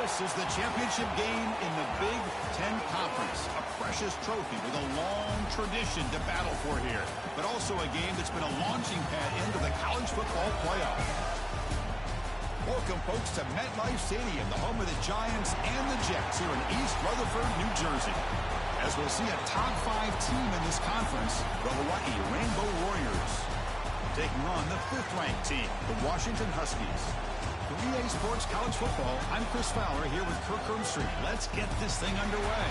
This is the championship game in the Big Ten Conference. A precious trophy with a long tradition to battle for here. But also a game that's been a launching pad into the college football playoff. Welcome, folks, to MetLife Stadium, the home of the Giants and the Jets here in East Rutherford, New Jersey. As we'll see a top 5 team in this conference, the Hawaii Rainbow Warriors, taking on the 5th-ranked team, the Washington Huskies. For EA Sports College Football, I'm Chris Fowler here with Kirk Herbstreit. Let's get this thing underway.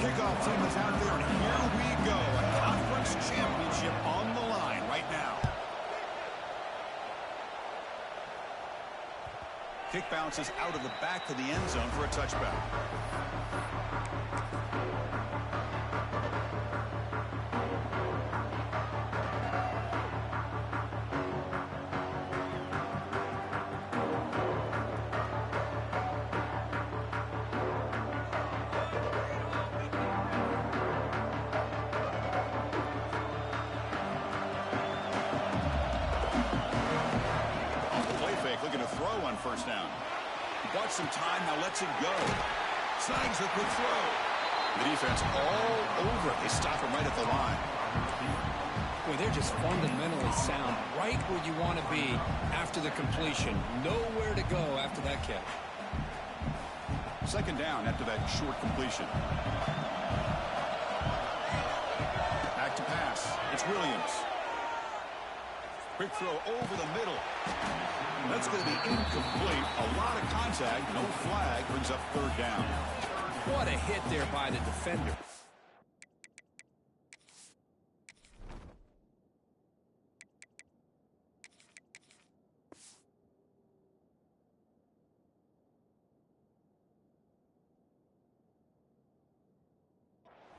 Kickoff team is out there, and here we go. A conference championship on the line right now. Kick bounces out of the back to the end zone for a touchback. Looking to throw on first down. He bought some time, now lets it go. Snags a quick throw. The defense all over it. They stop him right at the line. Well, they're just fundamentally sound, right where you want to be after the completion. Nowhere to go after that catch. Second down after that short completion. Back to pass. It's Williams. Quick throw over the middle. That's going to be incomplete. A lot of contact. No flag. Brings up third down. What a hit there by the defender.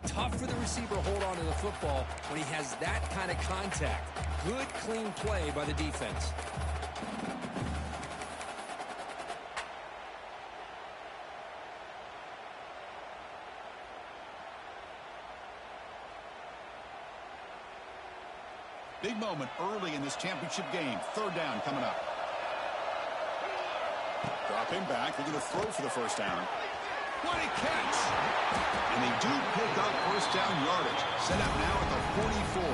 Tough for the receiver to hold on to the football when he has that kind of contact. Good, clean play by the defense. Big moment early in this championship game. Third down coming up. Dropping back. They're going to throw for the first down. What a catch! And they do pick up first down yardage. Set up now at the 44.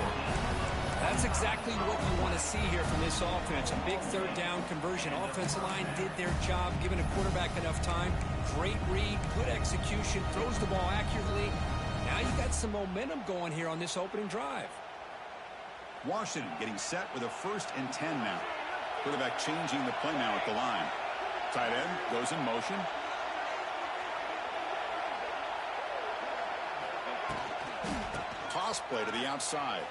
That's exactly what you want to see here from this offense. A big third down conversion. Offensive line did their job, giving a quarterback enough time. Great read, good execution, throws the ball accurately. Now you got some momentum going here on this opening drive. Washington getting set with a 1st and 10 now. Quarterback changing the play now at the line. Tight end goes in motion. Toss play to the outside.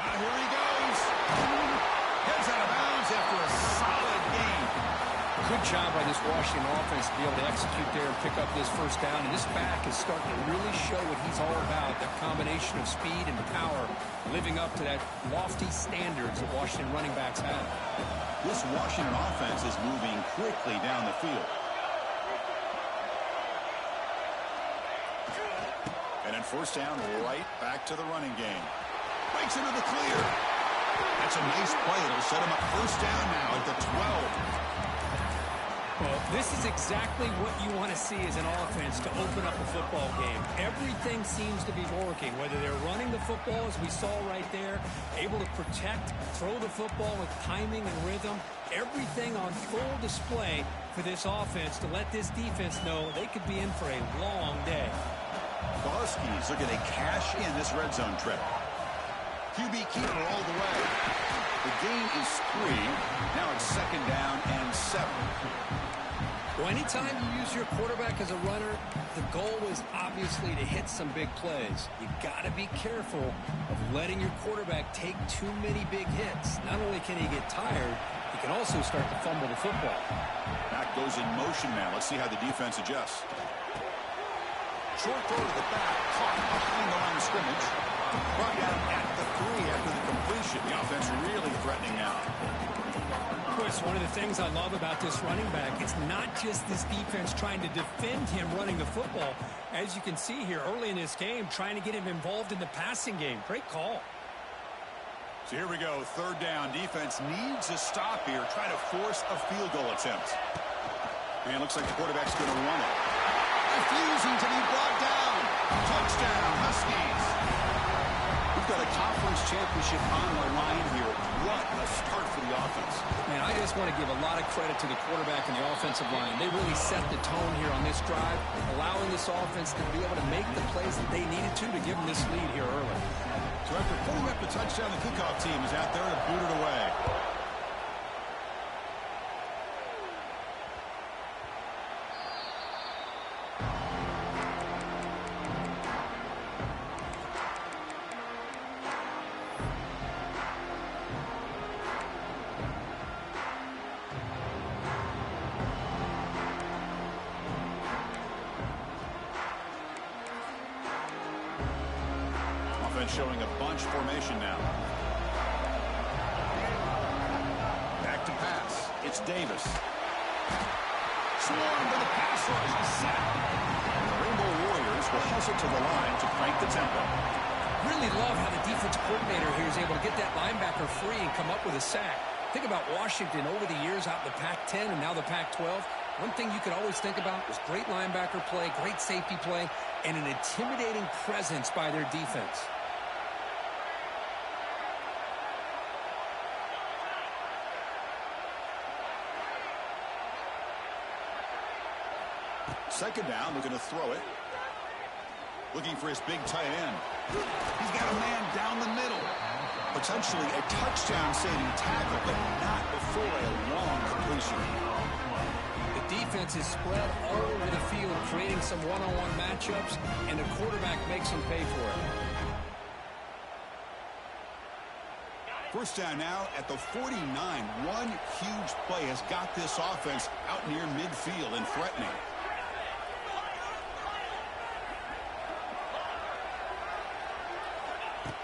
Now here he goes. Heads out of bounds after a solid game. Good job by this Washington offense to be able to execute there and pick up this first down. And this back is starting to really show what he's all about. That combination of speed and power, living up to that lofty standards that Washington running backs have. This Washington offense is moving quickly down the field. And then first down, right back to the running game. Breaks into the clear. That's a nice play. It'll set him up first down now at the 12. Well, this is exactly what you want to see as an offense to open up a football game. Everything seems to be working, whether they're running the football, as we saw right there, able to protect, throw the football with timing and rhythm. Everything on full display for this offense to let this defense know they could be in for a long day. The Huskies are going to cash in this red zone trip. QB keeper all the way. The gain is 3. Now it's second down and 7. Well, anytime you use your quarterback as a runner, the goal is obviously to hit some big plays. You got to be careful of letting your quarterback take too many big hits. Not only can he get tired, he can also start to fumble the football. Back goes in motion now. Let's see how the defense adjusts. Short throw to the back, caught behind the line of scrimmage. Brought down at the 3 after the completion. The offense really threatening now. Chris, one of the things I love about this running back, it's not just this defense trying to defend him running the football. As you can see here early in this game, trying to get him involved in the passing game. Great call. So here we go, 3rd down. Defense needs a stop here. Try to force a field goal attempt. And it looks like the quarterback's going to run it. Refusing to be brought down. Touchdown, Huskies. We've got a conference championship on the line here. What a start for the offense. Man, I just want to give a lot of credit to the quarterback and the offensive line. They really set the tone here on this drive, allowing this offense to be able to make the plays that they needed to give them this lead here early. So after putting up the touchdown, the kickoff team is out there to boot it away. Showing a bunch formation now. Back to pass. It's Davis. Swarm to the pass rush. Sack. The Rainbow Warriors will hustle to the line to crank the tempo. Really love how the defense coordinator here is able to get that linebacker free and come up with a sack. Think about Washington over the years out in the Pac-10 and now the Pac-12. One thing you could always think about was great linebacker play, great safety play, and an intimidating presence by their defense. Second down, looking to throw it. Looking for his big tight end. He's got a man down the middle. Potentially a touchdown-saving tackle, but not before a long completion. The defense is spread all over the field, creating some one-on-one matchups, and the quarterback makes them pay for it. First down now at the 49. One huge play has got this offense out near midfield and threatening.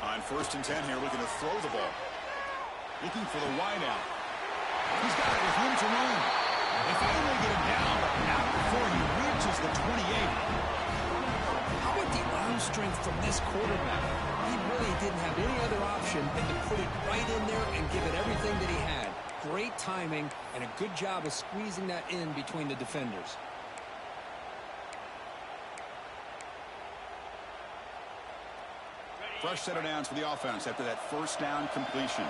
On 1st and 10 here, looking to throw the ball. Looking for the wideout. He's got it with room to run. If they only get him down, but not before he reaches the 28. How about the arm strength from this quarterback? He really didn't have any other option than to put it right in there and give it everything that he had. Great timing and a good job of squeezing that in between the defenders. Fresh set of downs for the offense after that first down completion.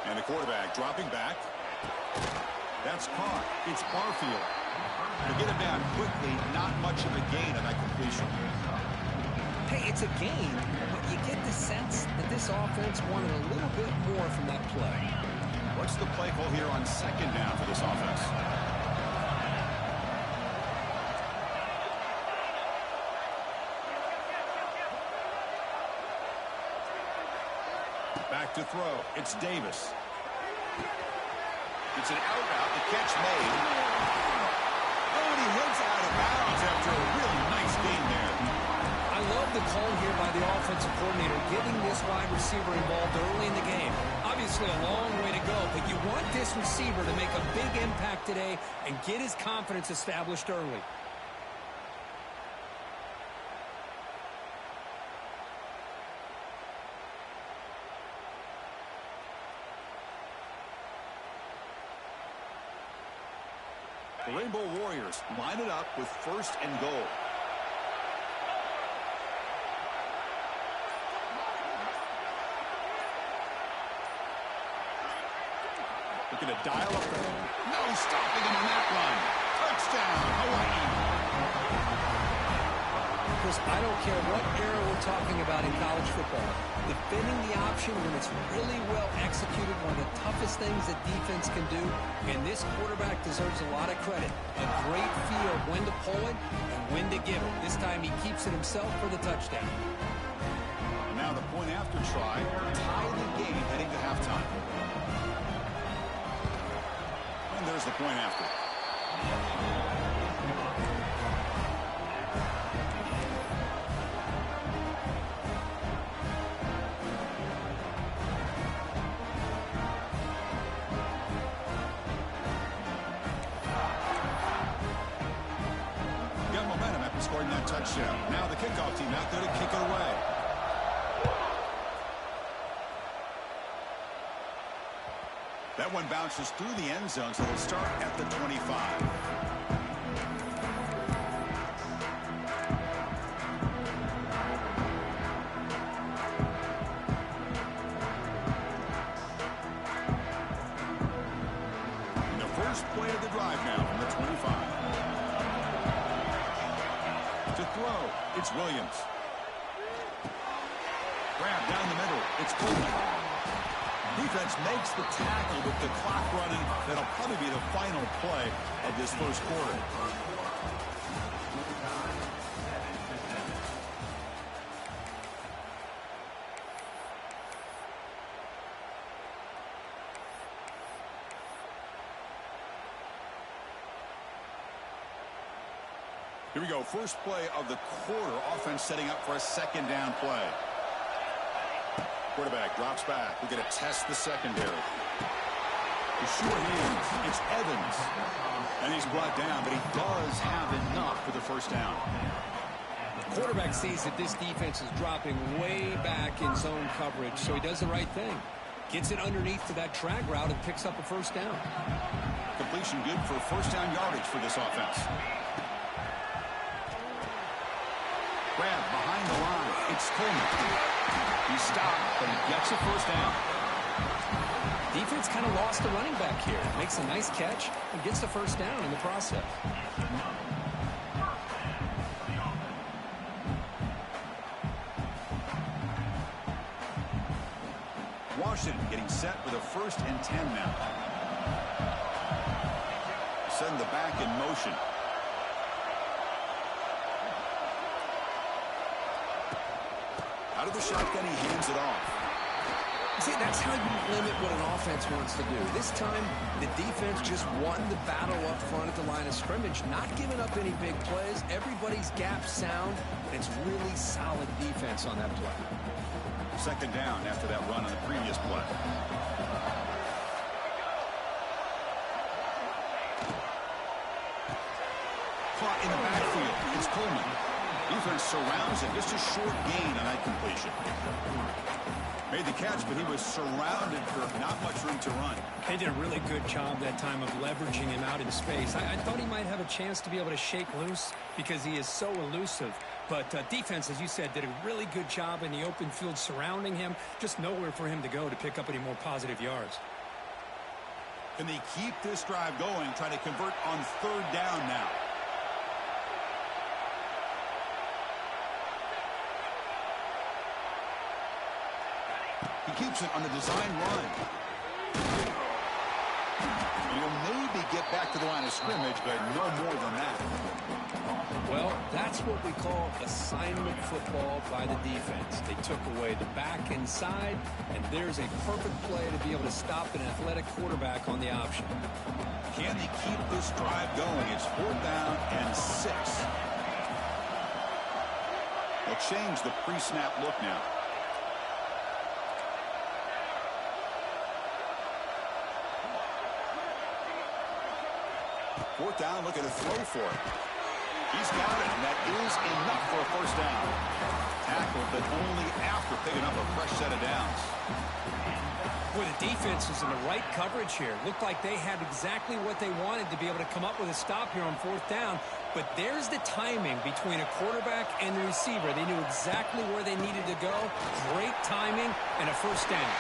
And the quarterback dropping back. That's caught. It's Barfield. To get him down quickly, not much of a gain on that completion. Hey, it's a gain, but you get the sense that this offense wanted a little bit more from that play. What's the play call here on second down for this offense? Back to throw. It's Davis. It's an out route. The catch made. Oh, and he heads out of bounds after a really nice gain there. I love the call here by the offensive coordinator, getting this wide receiver involved early in the game. Obviously a long way to go, but you want this receiver to make a big impact today and get his confidence established early. The Rainbow Warriors line it up with 1st and goal. Looking to dial up the... No stopping him on that run. Touchdown, Hawaii. Chris, I don't care what era we're talking about in college football. Defending the option when it's really well executed, one of the toughest toughest things that defense can do, and this quarterback deserves a lot of credit. A great feel of when to pull it and when to give it. This time he keeps it himself for the touchdown. Now the point after try, tie the game heading to halftime. And there's the point after. Got momentum after scoring that touchdown. Now the kickoff team out there to kick it away. That one bounces through the end zone, so they'll start at the 25. The first play of the drive now from the 25. To throw, it's Williams. Grab down the middle, it's Coleman. Defense makes the tackle with the clock running. That'll probably be the final play of this first quarter. Here we go. First play of the quarter. Offense setting up for a second down play. Quarterback drops back. We're going to test the secondary. The short hands. It's Evans. And he's brought down, but he does have enough for the first down. The quarterback sees that this defense is dropping way back in zone coverage, so he does the right thing. Gets it underneath to that drag route and picks up a first down. Completion good for first down yardage for this offense. Grab behind the line. It's Coleman. He stopped, but he gets a first down. Defense kind of lost the running back here. Makes a nice catch and gets the first down in the process. Washington getting set with a 1st and 10 now. Send the back in motion. Out of the shotgun, he hands it off. See, that's how you limit what an offense wants to do. This time, the defense just won the battle up front at the line of scrimmage, not giving up any big plays. Everybody's gap sound, and it's really solid defense on that play. Second down after that run on the previous play. Caught in the backfield. It's Coleman. Defense surrounds him. Just a short gain on that completion. Made the catch, but he was surrounded for not much room to run. They did a really good job that time of leveraging him out in space. I thought he might have a chance to be able to shake loose because he is so elusive. But defense, as you said, did a really good job in the open field surrounding him. Just nowhere for him to go to pick up any more positive yards. Can they keep this drive going, try to convert on 3rd down now? He keeps it on the design run. He'll maybe get back to the line of scrimmage, but no more than that. Well, that's what we call assignment football by the defense. They took away the back inside, and there's a perfect play to be able to stop an athletic quarterback on the option. Can they keep this drive going? It's 4th down and 6. They'll change the pre-snap look now. 4th down, looking to throw for it. He's got it, and that is enough for a first down. Tackled, but only after picking up a fresh set of downs. Boy, the defense was in the right coverage here. Looked like they had exactly what they wanted to be able to come up with a stop here on 4th down. But there's the timing between a quarterback and the receiver. They knew exactly where they needed to go. Great timing and a first down.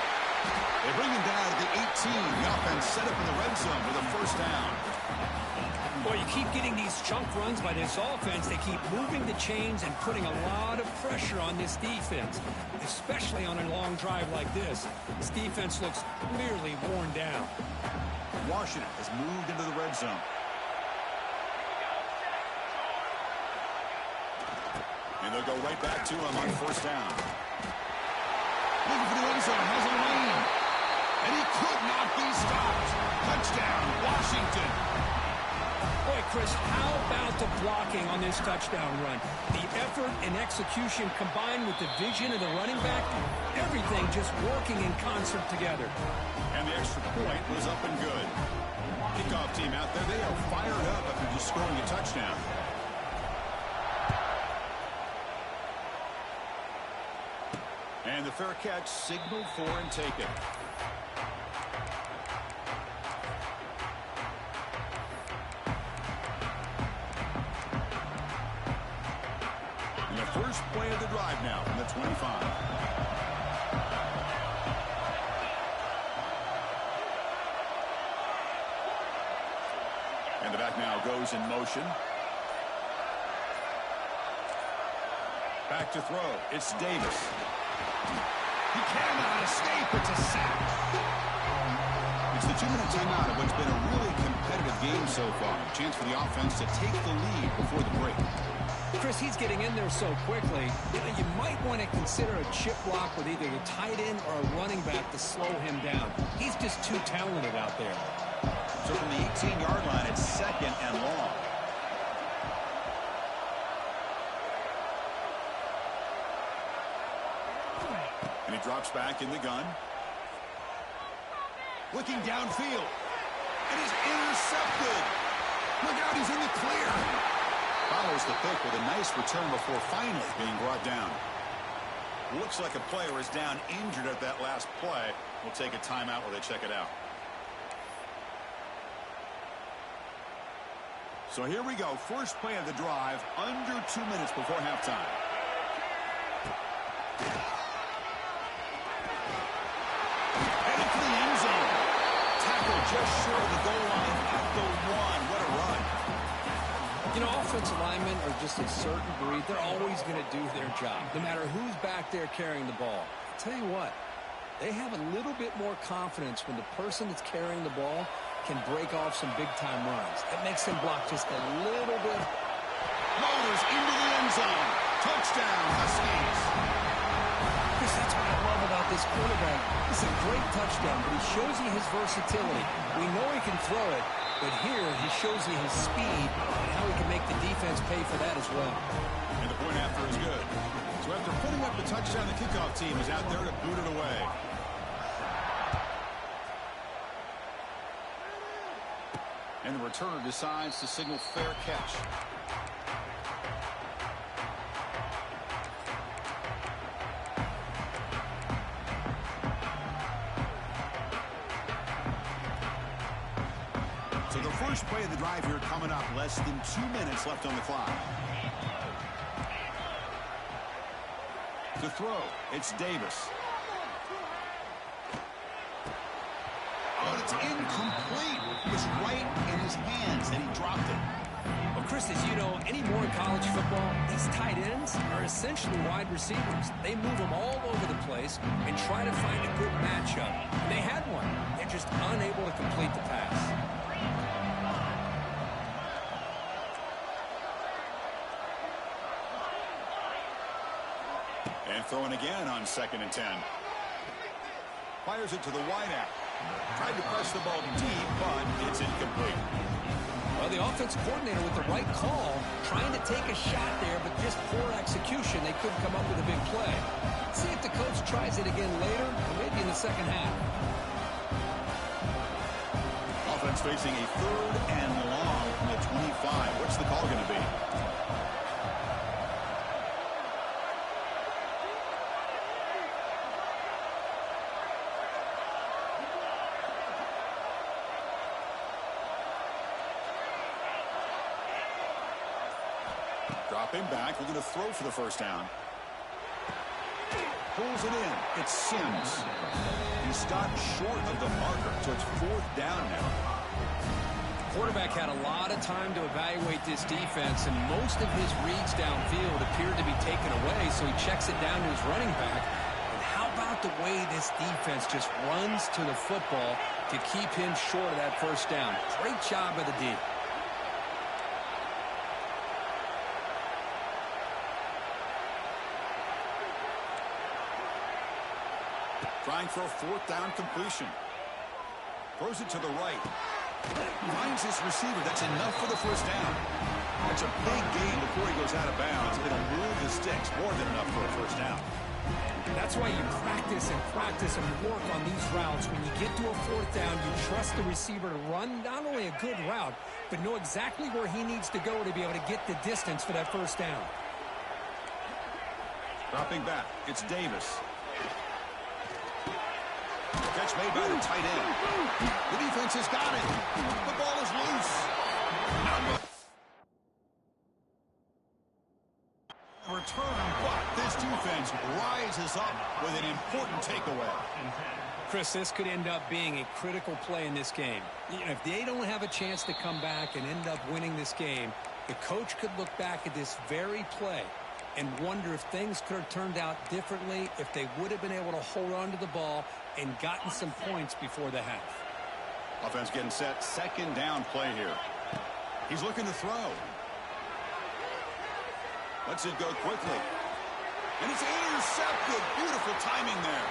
They bring him down to the 18. The offense set up in the red zone with a first down. Boy, you keep getting these chunk runs by this offense. They keep moving the chains and putting a lot of pressure on this defense, especially on a long drive like this. This defense looks clearly worn down. Washington has moved into the red zone. And they'll go right back to him on first down. Looking for the end zone, has a lane. And he could not be stopped. Touchdown, Washington. Boy, Chris, how about the blocking on this touchdown run? The effort and execution combined with the vision of the running back, everything just working in concert together. And the extra point was up and good. Kickoff team out there, they are fired up after just scoring a touchdown. And the fair catch signaled for and taken. And the first play of the drive now from the 25. And the back now goes in motion. Back to throw. It's Davis. He cannot escape. It's a sack. It's the 2-minute timeout of what's been a really competitive game so far. A chance for the offense to take the lead before the break. Chris, he's getting in there so quickly. You might want to consider a chip block with either a tight end or a running back to slow him down. He's just too talented out there. So from the 18-yard line, it's second and long. And he drops back in the gun. Looking downfield. And he's intercepted. Look out, he's in the clear. Follows the pick with a nice return before finally being brought down. Looks like a player is down injured at that last play. We'll take a timeout while they check it out. So here we go. First play of the drive, under 2 minutes before halftime. Headed for the end zone. Tackle just short of the goal line at the 1. What a run. You know, offensive linemen are just a certain breed. They're always going to do their job, no matter who's back there carrying the ball. I'll tell you what, they have a little bit more confidence when the person that's carrying the ball can break off some big-time runs. That makes them block just a little bit. Motors into the end zone. Touchdown, Huskies. Chris, that's what I love about this quarterback. It's a great touchdown, but he shows you his versatility. We know he can throw it, but here he shows you his speed and how he can make the defense pay for that as well. And the point after is good. So after putting up the touchdown, the kickoff team is out there to boot it away. And the returner decides to signal fair catch. So the first play of the drive here coming up. Less than 2 minutes left on the clock. To throw, it's Davis. But it's incomplete. It was right in his hands, and he dropped it. Well, Chris, as you know, anymore in college football, these tight ends are essentially wide receivers. They move them all over the place and try to find a good matchup. And they had one. They're just unable to complete the pass. And throwing again on 2nd and 10. Fires it to the wideout. Tried to press the ball deep, but it's incomplete. Well, the offense coordinator with the right call, trying to take a shot there, but just poor execution. They couldn't come up with a big play. See if the coach tries it again later, or maybe in the second half. Offense facing a 3rd and long from the 25. What's the call going to be? Drop him back. We're going to throw for the first down. Pulls it in. It's Sims. He stopped short of the marker, so it's 4th down now. Quarterback had a lot of time to evaluate this defense, and most of his reads downfield appeared to be taken away, so he checks it down to his running back. And how about the way this defense just runs to the football to keep him short of that 1st down? Great job by the D. Trying for a 4th down completion. Throws it to the right. Finds his receiver. That's enough for the 1st down. That's a big gain before he goes out of bounds. It'll move the sticks. More than enough for a 1st down. That's why you practice and work on these routes. When you get to a 4th down, you trust the receiver to run not only a good route, but know exactly where he needs to go to be able to get the distance for that 1st down. Dropping back. It's Davis. Catch made by the tight end. The defense has got it. The ball is loose. Return, but this defense rises up with an important takeaway. Chris, this could end up being a critical play in this game. If they don't have a chance to come back and end up winning this game, the coach could look back at this very play and wonder if things could have turned out differently, if they would have been able to hold on to the ball and gotten some points before the half. Offense getting set. 2nd down play here. He's looking to throw. Lets it go quickly. And it's intercepted. Beautiful timing there.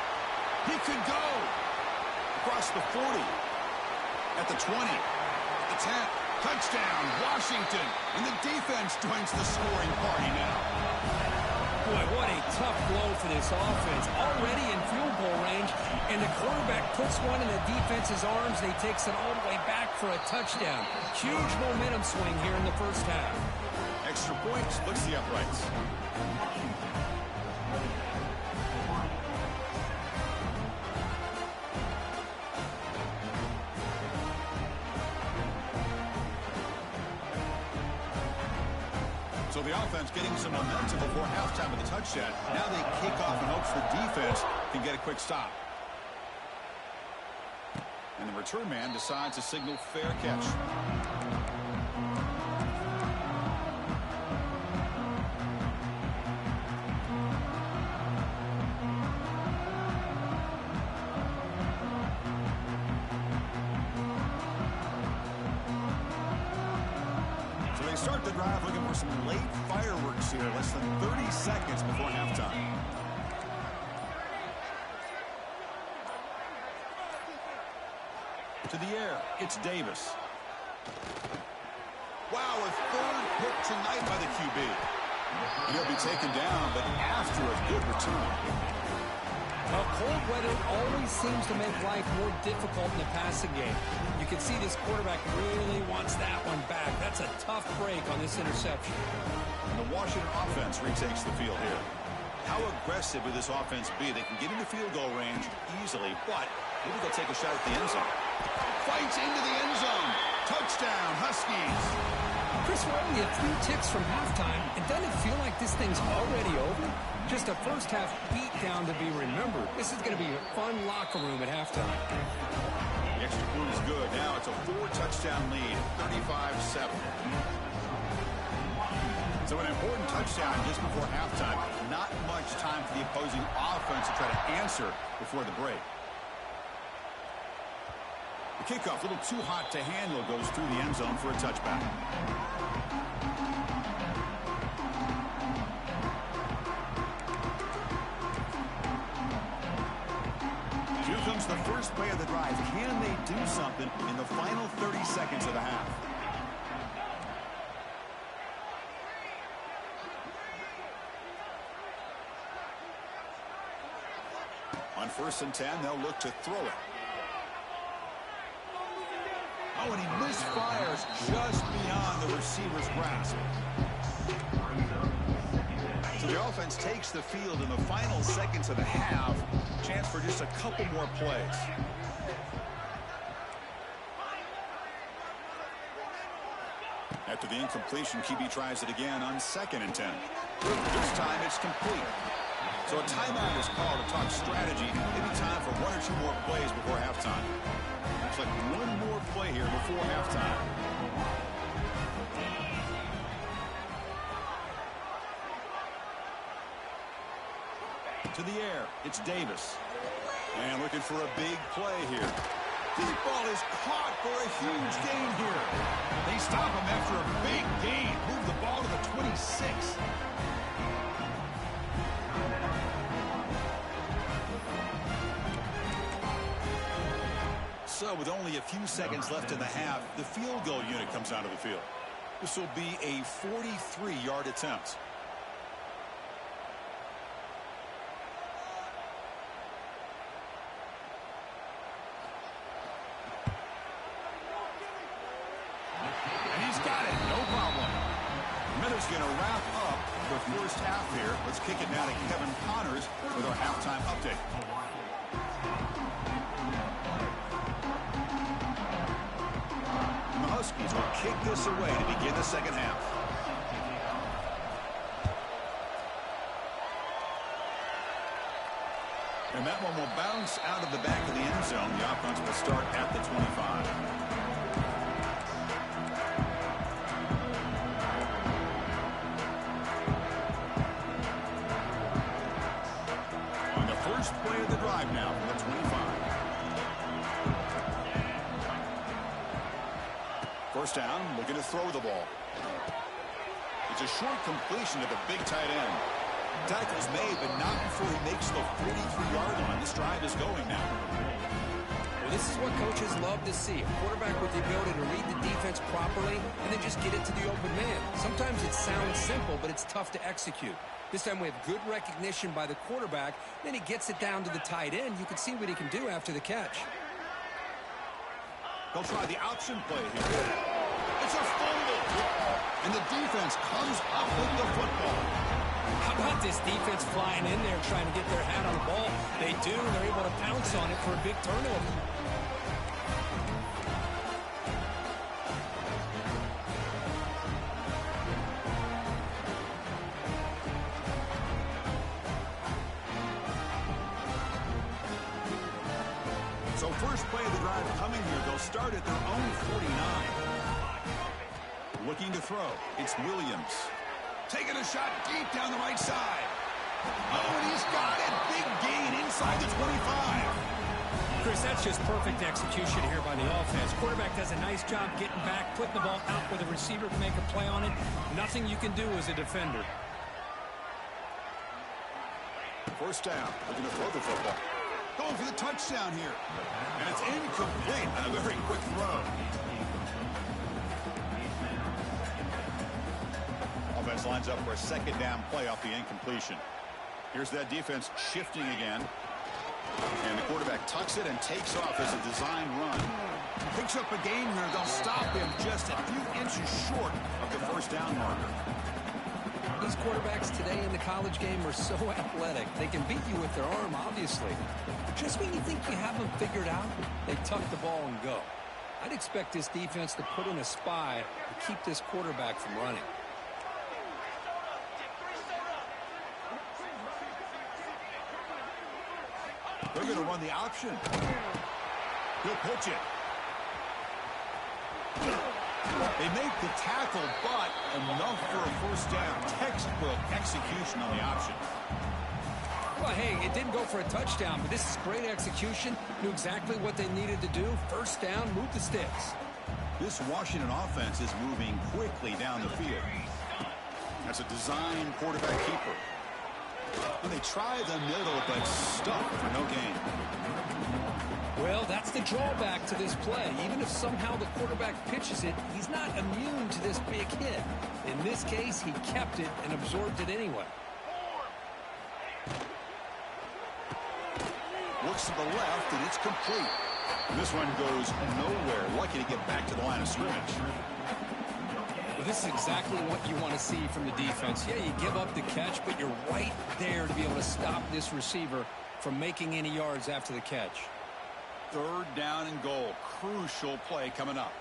He could go. Across the 40. At the 20. At the 10. Touchdown, Washington. And the defense joins the scoring party now. Boy, what a tough blow for this offense. Already in field goal range, and the quarterback puts one in the defense's arms, and he takes it all the way back for a touchdown. Huge momentum swing here in the 1st half. Extra point splits the uprights. So the offense getting some momentum before halftime with a touchdown. Now they kick off in hopes the defense can get a quick stop. And the return man decides to signal fair catch. Start the drive looking for some late fireworks here. Less than 30 seconds before halftime. To the air, it's Davis. Wow, a 3rd pick tonight by the QB. He'll be taken down, but after a good return. Well, cold weather always seems to make life more difficult in the passing game. You can see this quarterback really wants that one back. That's a tough break on this interception. And the Washington offense retakes the field here. How aggressive will this offense be? They can get into field goal range easily, but maybe they'll take a shot at the end zone. Fights into the end zone. Touchdown, Huskies. Chris, we're only a few ticks from halftime, and doesn't it feel like this thing's already over? Just a 1st half beatdown to be remembered. This is going to be a fun locker room at halftime. The extra point is good. Now it's a 4-touchdown lead, 35-7. So an important touchdown just before halftime. Not much time for the opposing offense to try to answer before the break. The kickoff, a little too hot to handle, goes through the end zone for a touchback. Here comes the first play of the drive. Can they do something in the final 30 seconds of the half? On 1st and 10, they'll look to throw it. Oh, and he misfires just beyond the receiver's grasp. So the offense takes the field in the final seconds of the half. Chance for just a couple more plays. After the incompletion, QB tries it again on 2nd and 10. This time it's complete. So a timeout is called to talk strategy. Maybe time for one or two more plays before halftime. Looks like one more play here before halftime. To the air, it's Davis. And looking for a big play here. Deep ball is caught for a huge gain here. They stop him after a big gain. Move the ball to the 26. So with only a few seconds left in the half, the field goal unit comes onto the field. This will be a 43-yard attempt. Going to wrap up the first half here. Let's kick it now to Kevin Connors with our halftime update. The Huskies will kick this away to begin the second half. And that one will bounce out of the back of the end zone. The offense will start at the 25. Play of the drive now from the 25. First down, looking to throw the ball. It's a short completion to the big tight end. Tackle's made, but not before he makes the 43-yard line. This drive is going now. Well, this is what coaches love to see. A quarterback with the ability to read the defense properly and then just get it to the open man. Sometimes it sounds simple, but it's tough to execute. This time we have good recognition by the quarterback. Then he gets it down to the tight end. You can see what he can do after the catch. They'll try the option play here. It's a fumble. And the defense comes up with the football. How about this defense flying in there trying to get their hat on the ball? They do. They're able to pounce on it for a big turnover. So first play of the drive coming here. They'll start at their own 49. Looking to throw. It's Williams. Taking a shot deep down the right side. Oh, and he's got it. Big gain inside the 25. Chris, that's just perfect execution here by the offense. Quarterback does a nice job getting back, putting the ball out where the receiver can make a play on it. Nothing you can do as a defender. First down. Looking to throw the football. Going for the touchdown here. And it's incomplete on a very quick throw. Offense lines up for a second down play off the incompletion. Here's that defense shifting again. And the quarterback tucks it and takes off as a design run. Picks up a gain here. They'll stop him just a few inches short of the first down marker. These quarterbacks today in the college game are so athletic. They can beat you with their arm, obviously. But just when you think you have them figured out, they tuck the ball and go. I'd expect this defense to put in a spy to keep this quarterback from running. They're going to run the option. He'll pitch it. They make the tackle, but enough for a first down. Textbook execution on the option. Well, hey, it didn't go for a touchdown, but this is great execution. Knew exactly what they needed to do. First down, move the sticks. This Washington offense is moving quickly down the field. That's a design quarterback keeper. And they try the middle, but stuck for no gain. Well, that's the drawback to this play. Even if somehow the quarterback pitches it, he's not immune to this big hit. In this case, he kept it and absorbed it anyway. Looks to the left, and it's complete. And this one goes nowhere. Lucky to get back to the line of scrimmage. Well, this is exactly what you want to see from the defense. Yeah, you give up the catch, but you're right there to be able to stop this receiver from making any yards after the catch. Third down and goal. Crucial play coming up.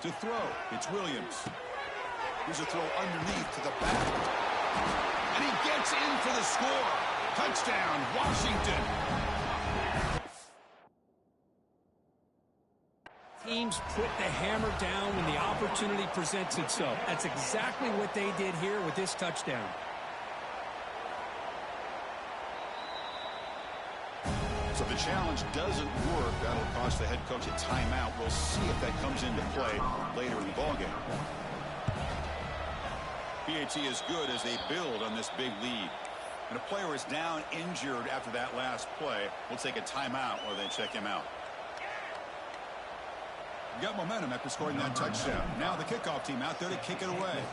To throw, it's Williams. Here's a throw underneath to the back. And he gets in for the score. Touchdown, Washington. Teams put the hammer down when the opportunity presents itself. That's exactly what they did here with this touchdown. So if the challenge doesn't work, that'll cost the head coach a timeout. We'll see if that comes into play later in the ballgame. PAT is good as they build on this big lead. And a player is down injured after that last play. We'll take a timeout while they check him out. Got momentum after scoring that touchdown. Now the kickoff team out there to kick it away.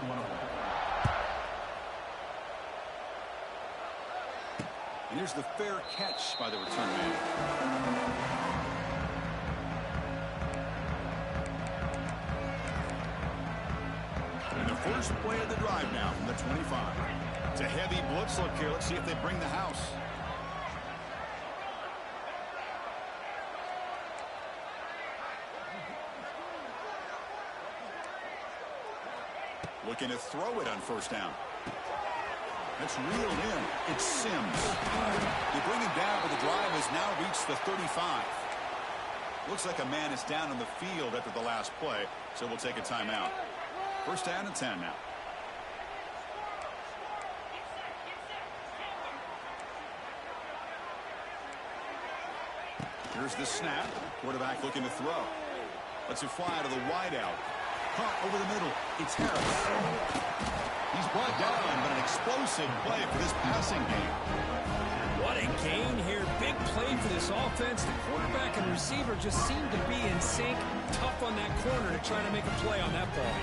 And here's the fair catch by the return man. And the first play of the drive now from the 25. It's a heavy blitz look here. Let's see if they bring the house. Looking to throw it on first down. That's reeled in. It's Sims. They bring him down, but the drive has now reached the 35. Looks like a man is down on the field after the last play, so we'll take a timeout. First down and 10 now. Here's the snap. Quarterback looking to throw. Lets it fly to the wideout. Caught over the middle. It's Harris. He's brought down, but an explosive play for this passing game. What a gain here. Big play for this offense. The quarterback and receiver just seem to be in sync. Tough on that corner to try to make a play on that ball.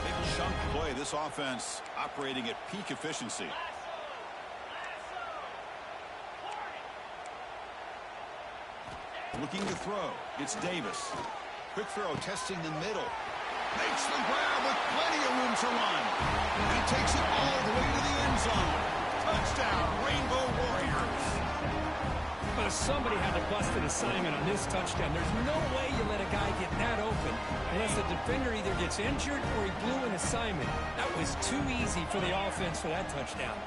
Big chunk play. This offense operating at peak efficiency. Looking to throw. It's Davis. Quick throw, testing the middle. Makes the grab with plenty of room to run. And he takes it all the way to the end zone. Touchdown, Rainbow Warriors. But somebody had to bust an assignment on this touchdown. There's no way you let a guy get that open unless the defender either gets injured or he blew an assignment. That was too easy for the offense for that touchdown.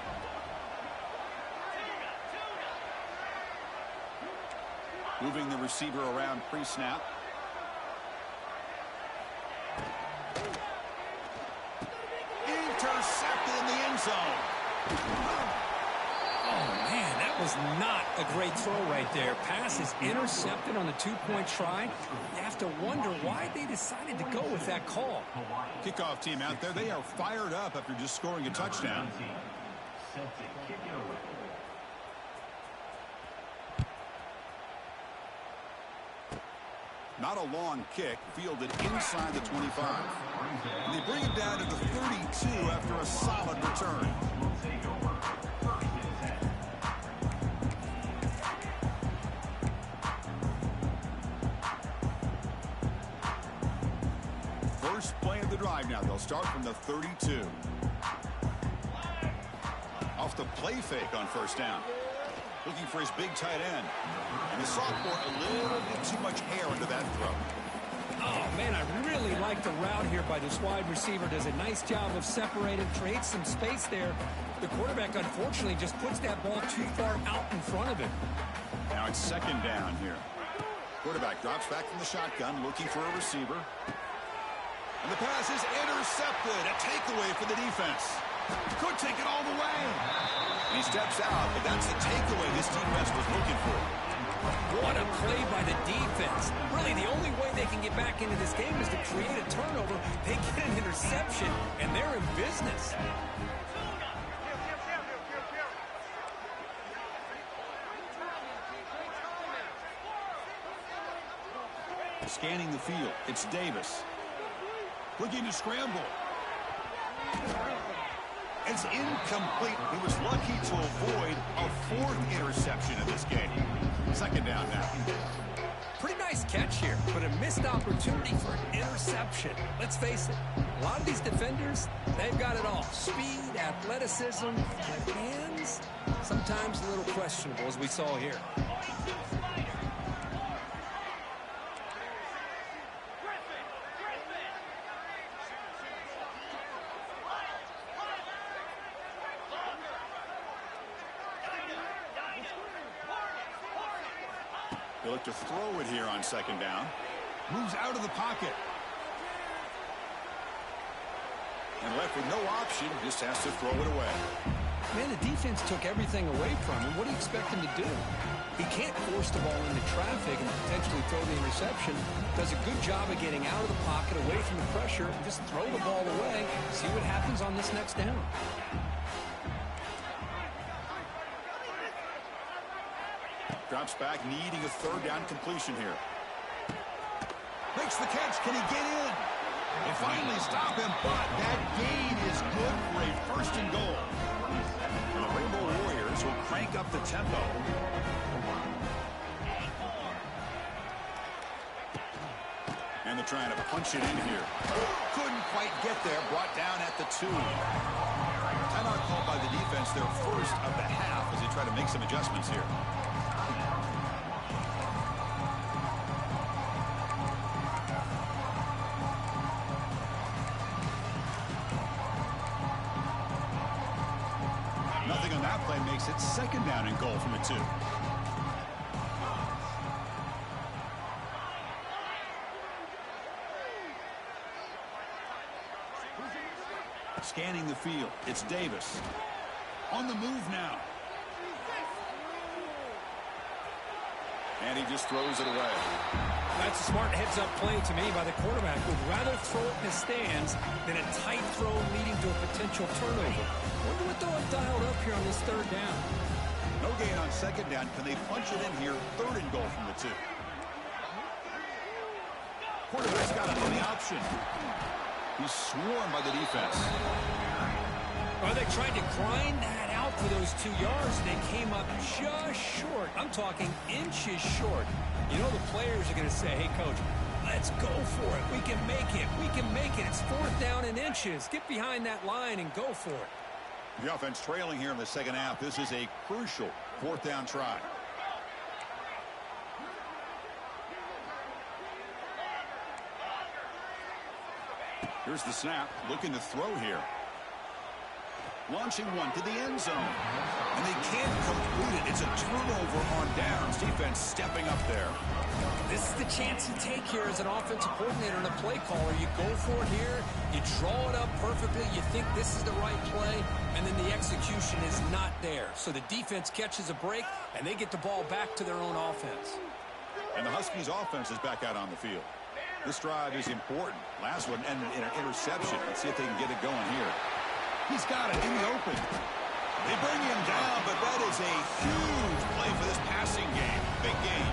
Moving the receiver around pre-snap. Intercepted in the end zone. Oh, man, that was not a great throw right there. Pass is intercepted on the two-point try. You have to wonder why they decided to go with that call. Kickoff team out there. They are fired up after just scoring a touchdown. Not a long kick, fielded inside the 25. And they bring him down to the 32 after a solid return. First play of the drive now. They'll start from the 32. Off the play fake on first down. Looking for his big tight end. And the sophomore a little bit too much hair into that throw. Oh, man, I really like the route here by this wide receiver. Does a nice job of separating, creates some space there. The quarterback, unfortunately, just puts that ball too far out in front of him. Now it's second down here. Quarterback drops back from the shotgun, looking for a receiver. And the pass is intercepted. A takeaway for the defense. Could take it all the way. And he steps out, but that's the takeaway this defense was looking for. What a play by the defense. Really, the only way they can get back into this game is to create a turnover. They get an interception, and they're in business. Scanning the field, it's Davis. Looking to scramble. It's incomplete. He was lucky to avoid a fourth interception in this game. Second down now. Pretty nice catch here, but a missed opportunity for an interception. Let's face it, a lot of these defenders, they've got it all. Speed, athleticism, but hands, sometimes a little questionable, as we saw here. He'll look to throw it here on second down. Moves out of the pocket. And left with no option, just has to throw it away. Man, the defense took everything away from him. What do you expect him to do? He can't force the ball into traffic and potentially throw the interception. Does a good job of getting out of the pocket, away from the pressure, and just throw the ball away. See what happens on this next down. Drops back, needing a third down completion here. Makes the catch. Can he get in? They finally stop him, but that gain is good for a first and goal. And the Rainbow Warriors will crank up the tempo. And they're trying to punch it in here. Couldn't quite get there. Brought down at the 2. Timeout called by the defense, their first of the half, as they try to make some adjustments here. Nothing on that play makes it second down and goal from the 2. Scanning the field, it's Davis. On the move now. And he just throws it away. That's a smart heads-up play to me by the quarterback. Would rather throw it in the stands than a tight throw leading to a potential turnover. Wonder what they'll have dialed up here on this third down. No gain on second down. Can they punch it in here? Third and goal from the 2. Quarterback's got an option. He's swarmed by the defense. Well, they tried to grind that out for those 2 yards. They came up just short. I'm talking inches short. You know the players are going to say, hey, Coach, let's go for it. We can make it. We can make it. It's fourth down in inches. Get behind that line and go for it. The offense trailing here in the second half. This is a crucial fourth down try. Here's the snap. Looking to throw here. Launching one to the end zone. And they can't complete it. It's a turnover on downs. Defense stepping up there. This is the chance you take here as an offensive coordinator and a play caller. You go for it here. You draw it up perfectly. You think this is the right play. And then the execution is not there. So the defense catches a break, and they get the ball back to their own offense. And the Huskies' offense is back out on the field. This drive is important. Last one ended in an interception. Let's see if they can get it going here. He's got it in the open. They bring him down, but that is a huge play for this passing game. Big game.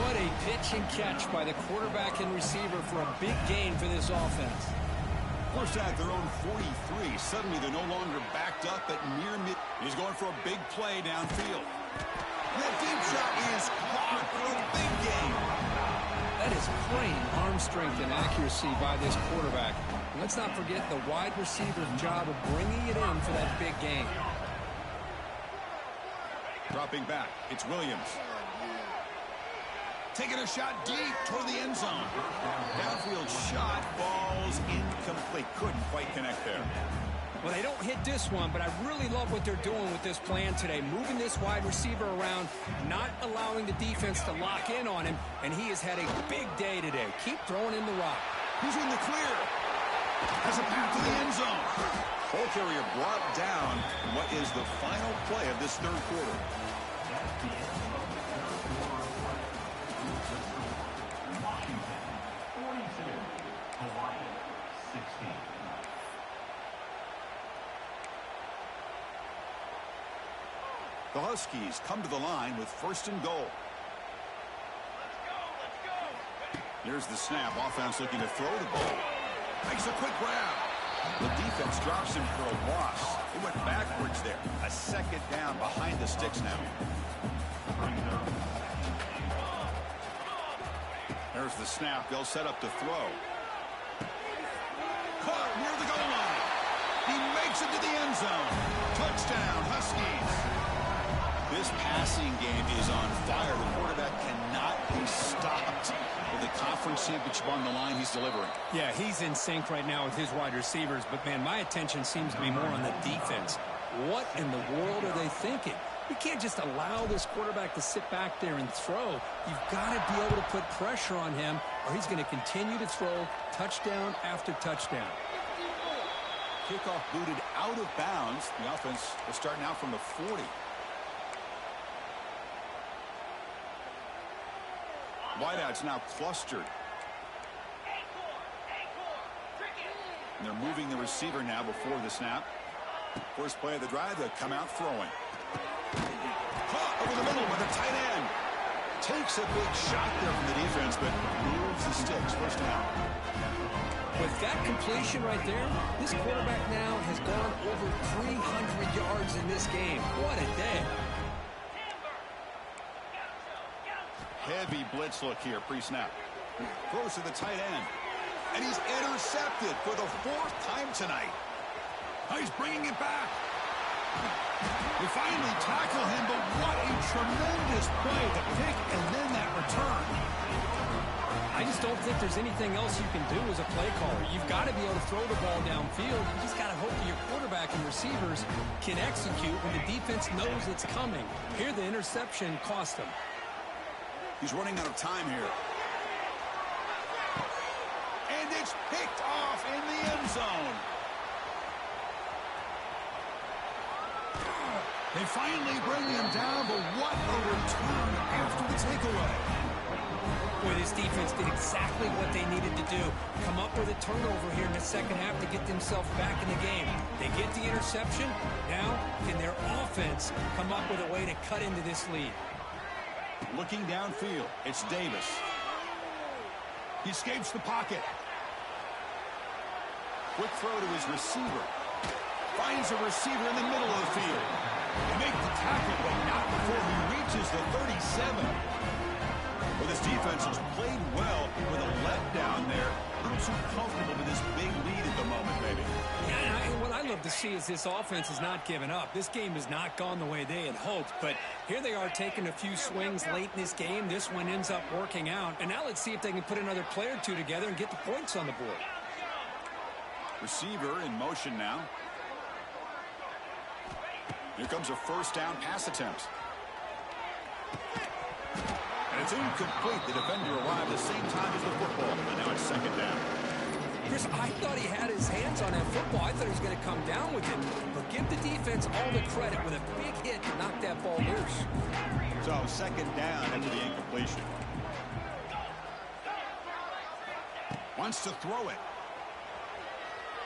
What a pitch and catch by the quarterback and receiver for a big gain for this offense. First at their own 43. Suddenly they're no longer backed up at near mid. He's going for a big play downfield. That deep shot is caught for a big game. That is plain arm strength and accuracy by this quarterback. And let's not forget the wide receiver's job of bringing it in for that big game. Dropping back, it's Williams. Taking a shot deep toward the end zone. Downfield shot, balls incomplete. Couldn't quite connect there. Well, they don't hit this one, but I really love what they're doing with this plan today. Moving this wide receiver around, not allowing the defense to lock in on him, and he has had a big day today. Keep throwing in the rock. He's in the clear. Has a path to the end zone. Ball carrier brought down. What is the final play of this third quarter? The Huskies come to the line with first and goal. Here's the snap. Offense looking to throw the ball. Makes a quick grab. The defense drops him for a loss. He went backwards there. A second down behind the sticks now. There's the snap. They'll set up to throw. Caught near the goal line. He makes it to the end zone. Touchdown, Huskies. This passing game is on fire. The quarterback cannot be stopped. With the conference championship on the line, he's delivering. Yeah, he's in sync right now with his wide receivers. But, man, my attention seems to be more on the defense. What in the world are they thinking? You can't just allow this quarterback to sit back there and throw. You've got to be able to put pressure on him, or he's going to continue to throw touchdown after touchdown. Kickoff booted out of bounds. The offense will start now from the 40. Wideouts now clustered. And they're moving the receiver now before the snap. First play of the drive, they'll come out throwing. Caught over the middle by the tight end. Takes a big shot there from the defense, but moves the sticks. First down. With that completion right there, this quarterback now has gone over 300 yards in this game. What a day. Heavy blitz look here, pre-snap. Throws to the tight end. And he's intercepted for the 4th time tonight. Oh, he's bringing it back. They finally tackle him, but what a tremendous play. The pick and then that return. I just don't think there's anything else you can do as a play caller. You've got to be able to throw the ball downfield. You just got to hope that your quarterback and receivers can execute when the defense knows it's coming. Here, the interception cost him. He's running out of time here. And it's picked off in the end zone. They finally bring him down, but what a return after the takeaway. Boy, this defense did exactly what they needed to do. Come up with a turnover here in the second half to get themselves back in the game. They get the interception. Now, can their offense come up with a way to cut into this lead? Looking downfield, it's Davis. He escapes the pocket. Quick throw to his receiver. Finds a receiver in the middle of the field. They make the tackle, but not before he reaches the 37. Well, this defense has played well with a letdown there. A little too comfortable with this big lead at the moment, maybe. Yeah, and what I love to see is this offense has not given up. This game has not gone the way they had hoped, but here they are taking a few swings late in this game. This one ends up working out, and now let's see if they can put another play or two together and get the points on the board. Receiver in motion now. Here comes a first down pass attempt. And it's incomplete. The defender arrived at the same time as the football. And now it's second down. Chris, I thought he had his hands on that football. I thought he was going to come down with it. But give the defense all the credit with a big hit to knock that ball loose. So second down after the incompletion. Wants to throw it.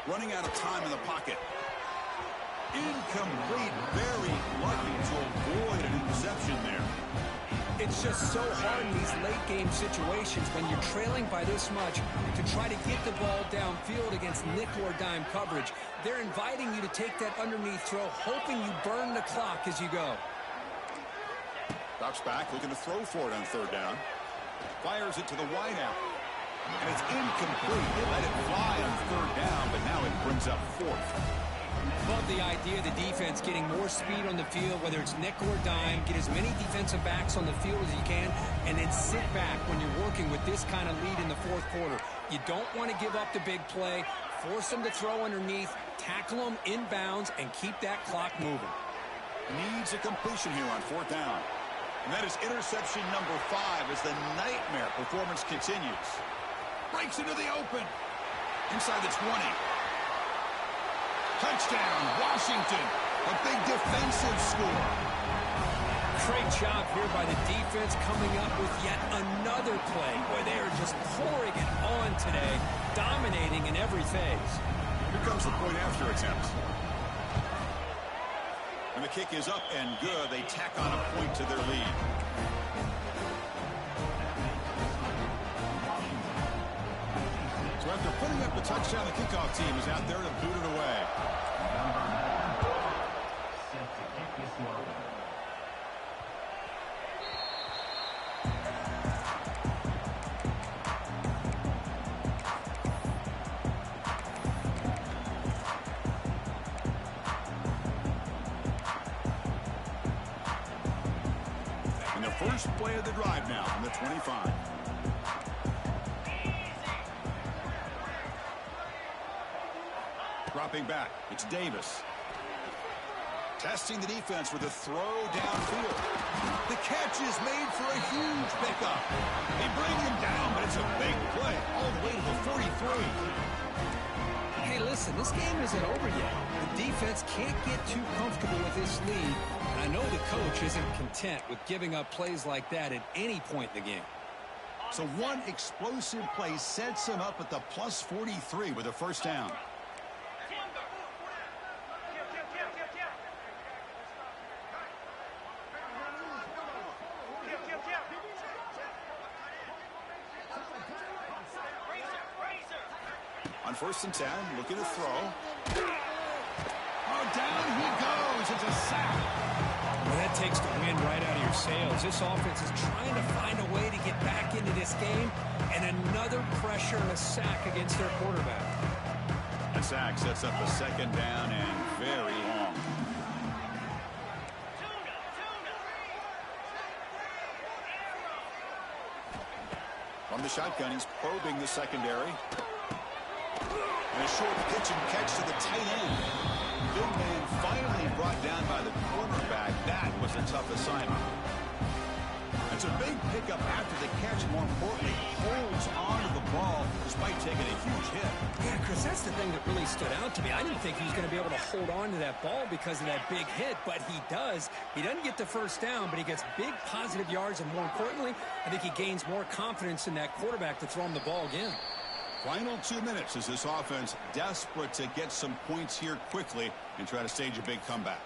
Running out of time in the pocket. Incomplete. Very lucky to avoid an interception there. It's just so hard in these late game situations when you're trailing by this much to try to get the ball downfield against nickel or dime coverage. They're inviting you to take that underneath throw, hoping you burn the clock as you go. Drops back, looking to throw for it on third down. Fires it to the wideout. And it's incomplete. They let it fly on third down, but now it brings up fourth. Love the idea of the defense getting more speed on the field, whether it's nickel or dime, get as many defensive backs on the field as you can, and then sit back when you're working with this kind of lead in the fourth quarter. You don't want to give up the big play, force them to throw underneath, tackle them inbounds, and keep that clock moving. Needs a completion here on fourth down. And that is interception number 5 as the nightmare performance continues. Breaks into the open. Inside the 20. Touchdown, Washington. A big defensive score. Great job here by the defense coming up with yet another play where they are just pouring it on today, dominating in every phase. Here comes the point after attempt. And the kick is up and good. They tack on a point to their lead. So after putting up the touchdown, the kickoff team is out there to boot it away. And the first play of the drive now from the 25. Dropping back, it's Davis. Testing the defense with a throw downfield. The catch is made for a huge pickup. They bring him down, but it's a big play all the way to the 43. Hey, listen, this game isn't over yet. The defense can't get too comfortable with this lead. And I know the coach isn't content with giving up plays like that at any point in the game. So one explosive play sets him up at the plus 43 with a first down. On 1st and 10, looking to throw. Oh, down he goes. It's a sack. Well, that takes the wind right out of your sails. This offense is trying to find a way to get back into this game, and another pressure and a sack against their quarterback. A sack sets up a second down and very long. From the shotgun, he's probing the secondary. And a short pitch and catch to the tight end. Big man finally brought down by the cornerback. That was a tough assignment. It's a big pickup after the catch. More importantly, holds onto the ball despite taking a huge hit. Yeah, Chris, that's the thing that really stood out to me. I didn't think he was going to be able to hold on to that ball because of that big hit, but he does. He doesn't get the first down, but he gets big positive yards, and more importantly, I think he gains more confidence in that quarterback to throw him the ball again. Final 2 minutes as this offense desperate to get some points here quickly and try to stage a big comeback.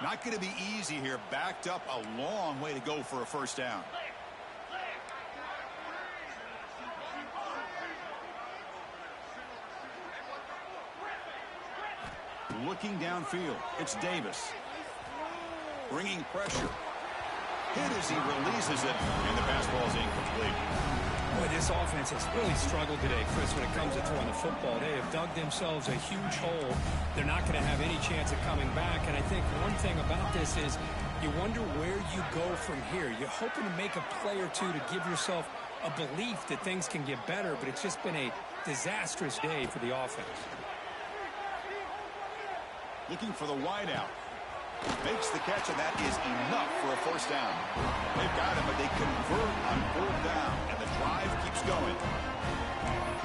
Not going to be easy here. Backed up a long way to go for a first down. Looking downfield, it's Davis. Bringing pressure. Hit as he releases it, and the pass ball is incomplete. Boy, this offense has really struggled today, Chris, when it comes to throwing the football. They have dug themselves a huge hole. They're not going to have any chance of coming back, and I think one thing about this is you wonder where you go from here. You're hoping to make a play or two to give yourself a belief that things can get better, but it's just been a disastrous day for the offense. Looking for the wideout. Makes the catch, and that is enough for a first down. They've got him, but they convert on 4th down, and the drive keeps going.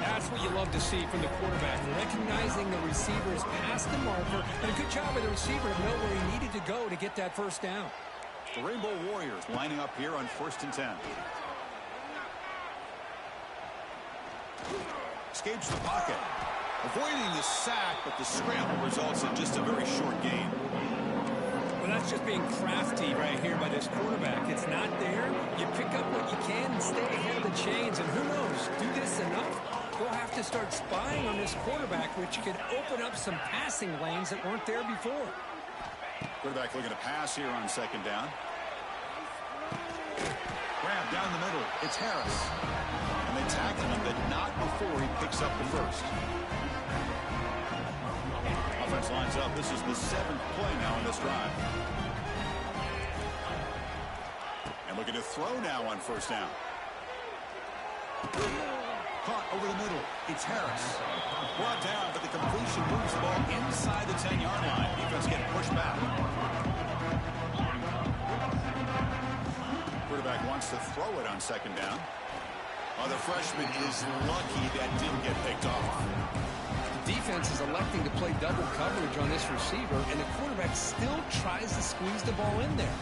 That's what you love to see from the quarterback, recognizing the receiver's past the marker, and a good job by the receiver to know where he needed to go to get that first down. The Rainbow Warriors lining up here on 1st and 10. Escapes the pocket. Avoiding the sack, but the scramble results in just a very short gain. Well, that's just being crafty right here by this quarterback. It's not there. You pick up what you can and stay ahead of the chains. And who knows, do this enough, we'll have to start spying on this quarterback, which could open up some passing lanes that weren't there before. Quarterback looking to pass here on 2nd down. Grab down the middle. It's Harris. And they tackle him, but not before he picks up the first. Offense lines up. This is the 7th play now in this drive. And looking to throw now on 1st down. Caught over the middle. It's Harris. Brought down, but the completion moves the ball inside the 10-yard line. Defense getting pushed back. Quarterback wants to throw it on 2nd down. The freshman is lucky that didn't get picked off. Defense is electing to play double coverage on this receiver, and the quarterback still tries to squeeze the ball in there.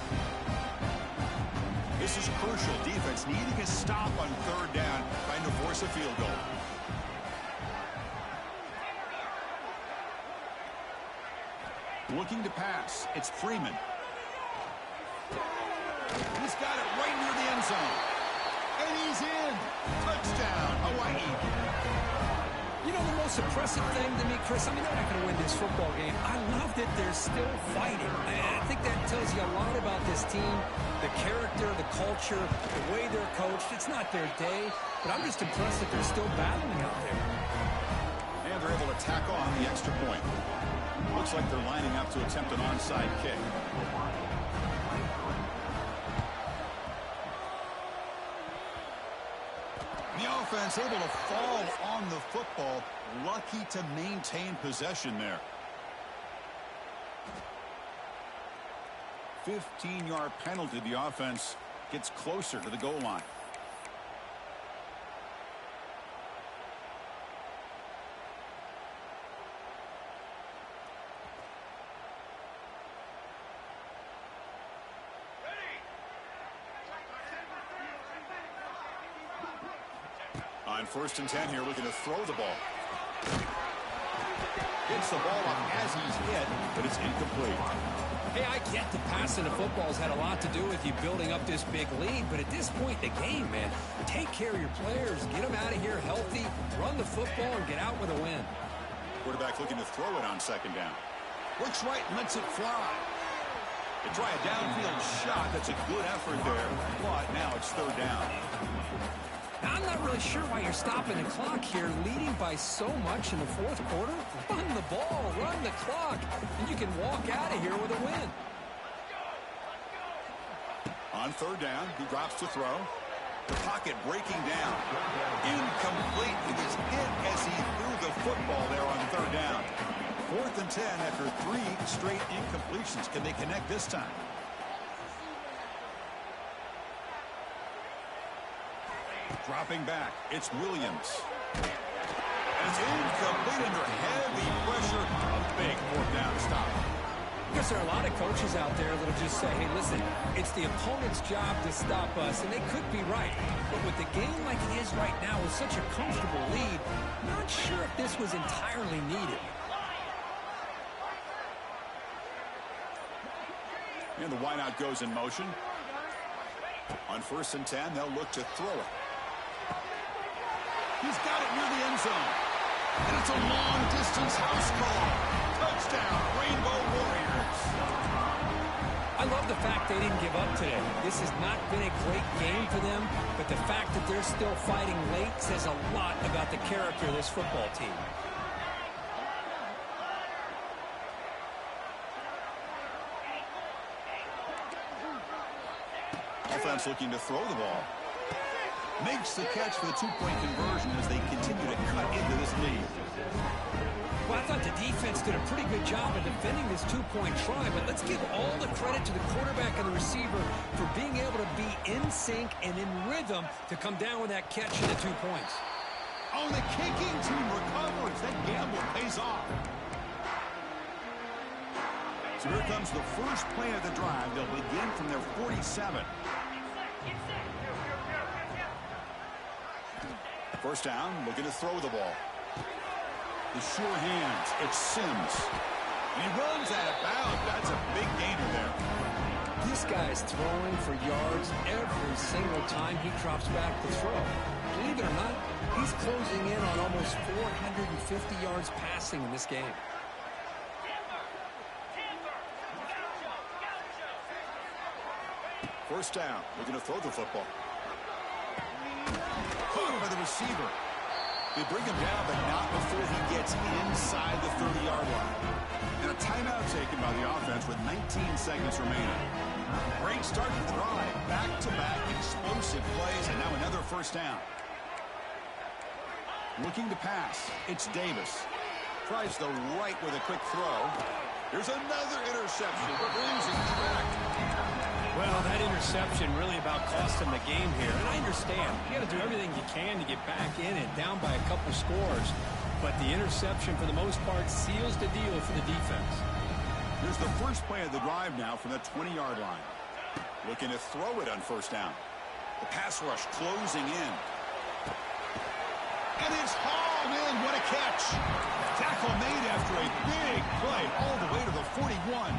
This is crucial. Defense needing a stop on 3rd down, trying to force a field goal. Looking to pass. It's Freeman. He's got it right near the end zone. And he's in. Touchdown, Hawaii. You know, the most impressive thing to me, Chris, I mean, they're not going to win this football game. I love that they're still fighting. I think that tells you a lot about this team, the character, the culture, the way they're coached. It's not their day, but I'm just impressed that they're still battling out there. And they're able to tack on the extra point. Looks like they're lining up to attempt an onside kick. The offense able to fall on the football, lucky to maintain possession there. 15-yard penalty. The offense gets closer to the goal line. On 1st and 10 here, looking to throw the ball. Gets the ball up as he's hit, but it's incomplete. Hey, I get the passing of football's had a lot to do with you building up this big lead, but at this point in the game, man, take care of your players, get them out of here healthy, run the football, and get out with a win. Quarterback looking to throw it on 2nd down. Looks right and lets it fly. They try a downfield shot. That's a good effort there, but now it's 3rd down. Now, I'm not really sure why you're stopping the clock here, leading by so much in the 4th quarter. Run the ball, run the clock, and you can walk out of here with a win. On 3rd down, he drops to throw. The pocket breaking down. Incomplete. It was hit as he threw the football there on 3rd down. 4th and 10 after 3 straight incompletions. Can they connect this time? Dropping back, it's Williams. And it's incomplete under heavy pressure. A big 4th down stop. Because there are a lot of coaches out there that'll just say, hey, listen, it's the opponent's job to stop us, and they could be right. But with the game like it is right now with such a comfortable lead, not sure if this was entirely needed. And the wideout goes in motion. On 1st and 10, they'll look to throw it. He's got it near the end zone. And it's a long-distance house call. Touchdown, Rainbow Warriors. I love the fact they didn't give up today. This has not been a great game for them, but the fact that they're still fighting late says a lot about the character of this football team. Offense looking to throw the ball. Makes the catch for the 2-point conversion as they continue to cut into this lead. Well, I thought the defense did a pretty good job of defending this 2-point try, but let's give all the credit to the quarterback and the receiver for being able to be in sync and in rhythm to come down with that catch and the 2 points. Oh, the kicking team recovers. That gamble pays off. So here comes the first play of the drive. They'll begin from their 47. 1st down, looking to throw the ball. The sure hands, it's Sims. And he runs out of bounds. That's a big gainer there. This guy's throwing for yards every single time he drops back to throw. Believe it or not, he's closing in on almost 450 yards passing in this game. First down, looking to throw the football. Caught by the receiver. They bring him down, but not before he gets inside the 30-yard line. And a timeout taken by the offense with 19 seconds remaining. Great start to the drive. Back-to-back explosive plays, and now another 1st down. Looking to pass. It's Davis. Tries the right with a quick throw. Here's another interception, but losing track. Well, that interception really about cost him the game here. And I understand. You got to do everything you can to get back in and down by a couple scores. But the interception, for the most part, seals the deal for the defense. Here's the first play of the drive now from the 20-yard line. Looking to throw it on 1st down. The pass rush closing in. And it's hauled in. What a catch. Tackle made after a big play all the way to the 41.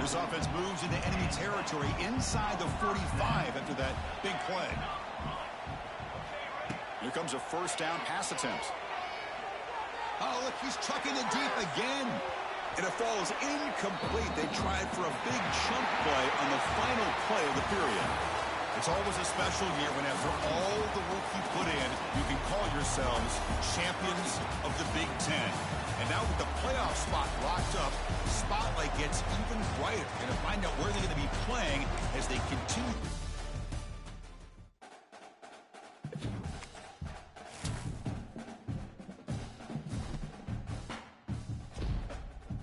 This offense moves into enemy territory inside the 45 after that big play. Here comes a 1st down pass attempt. Oh, look, he's chucking it deep again. And it falls incomplete. They tried for a big chunk play on the final play of the period. It's always a special year when after all the work you put in, you can call yourselves champions of the Big Ten. And now with the playoff spot locked up, the spotlight gets even brighter. Going to find out where they're going to be playing as they continue.